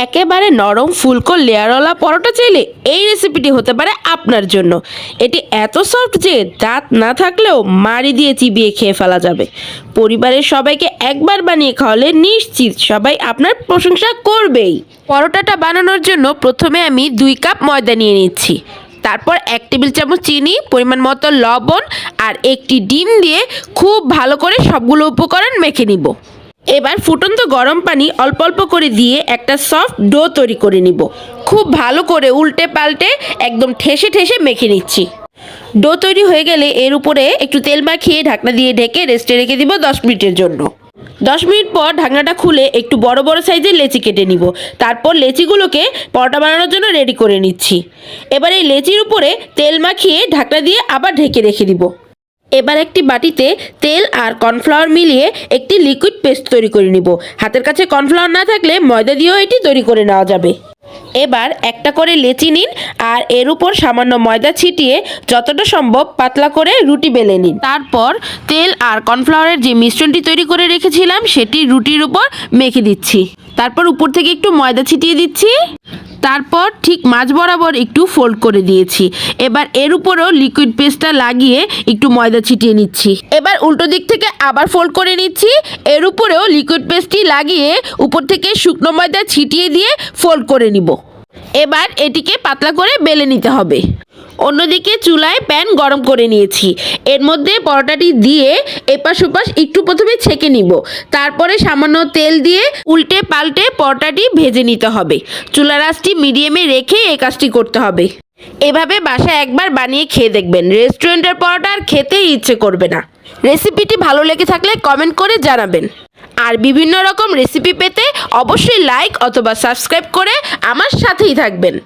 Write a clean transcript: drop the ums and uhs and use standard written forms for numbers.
একেবারে নরম ফুলকো লেয়ারওয়ালা পরোটা চাইলে এই রেসিপিটি হতে পারে আপনার জন্য। এটি এত সফট যে দাঁত না থাকলেও মাড়ি দিয়ে চিবিয়ে খেয়ে ফেলা যাবে। পরিবারের সবাইকে একবার বানিয়ে খাওয়ালে নিশ্চিত সবাই আপনার প্রশংসা করবেই। পরোটাটা বানানোর জন্য প্রথমে আমি 2 কাপ ময়দা নিয়ে নিচ্ছি। তারপর 1 টেবিল চামচ চিনি, পরিমাণ মতো লবণ আর একটি ডিম দিয়ে খুব ভালো করে সবগুলো উপকরণ মেখে নিব। এবার ফুটন্ত গরম পানি অল্প অল্প করে দিয়ে একটা সফট ডো তৈরি করে নিব। খুব ভালো করে উল্টে পাল্টে একদম ঠেসে ঠেসে মেখে নিচ্ছি। ডো তৈরি হয়ে গেলে এর উপরে একটু তেল মাখিয়ে ঢাকনা দিয়ে ঢেকে রেস্টে রেখে দিব 10 মিনিটের জন্য। 10 মিনিট পর ঢাকনাটা খুলে একটু বড় বড় সাইজের লেচি কেটে নিব। তারপর লেচিগুলোকে পরোটা বানানোর জন্য রেডি করে নিচ্ছি। এবার এই লেচির উপরে তেল মাখিয়ে ঢাকনা দিয়ে আবার ঢেকে রেখে দিব। এবার একটি বাটিতে তেল আর কর্নফ্লাওয়ার মিলিয়ে একটি লিকুইড পেস্ট তৈরি করে নিব। হাতের কাছে কর্নফ্লাওয়ার না থাকলে ময়দা দিয়েও এটি তৈরি করে নেওয়া যাবে। এবার একটা করে লেচি নিন আর এর উপর সামান্য ময়দা ছিটিয়ে যতটা সম্ভব পাতলা করে রুটি বেলে নিন। তারপর তেল আর কর্নফ্লাওয়ারের যে মিশ্রণটি তৈরি করে রেখেছিলাম সেটি রুটির উপর মেখে দিচ্ছি। তারপর উপর থেকে একটু ময়দা ছিটিয়ে দিচ্ছি। তারপর ঠিক মাঝ বরাবর একটু ফোল্ড করে দিয়েছি। এবার এর উপরেও লিকুইড পেস্টটা লাগিয়ে একটু ময়দা ছিটিয়ে নিচ্ছি। এবার উল্টো দিক থেকে আবার ফোল্ড করে নিচ্ছি। এর উপরেও লিকুইড পেস্টটি লাগিয়ে উপর থেকে শুকনো ময়দা ছিটিয়ে দিয়ে ফোল্ড করে নিব। এবার এটিকে পাতলা করে বেলে নিতে হবে। অন্যদিকে চুলায় প্যান গরম করে নিয়েছি। এর মধ্যে পরোটাটি দিয়ে এপাশ ওপাশ একটু প্রথমে ছেঁকে নিব। তারপরে সামান্য তেল দিয়ে উল্টে পাল্টে পরোটাটি ভেজে নিতে হবে। চুলার আঁচটি মিডিয়ামে রেখে এই কাজটি করতে হবে। এভাবে বাসায় একবার বানিয়ে খেয়ে দেখবেন, রেস্টুরেন্টের পরোটা আর খেতেই ইচ্ছে করবে না। রেসিপিটি ভালো লেগে থাকলে কমেন্ট করে জানাবেন। আর বিভিন্ন রকম রেসিপি পেতে অবশ্যই লাইক অথবা সাবস্ক্রাইব করে আমার সাথেই থাকবেন।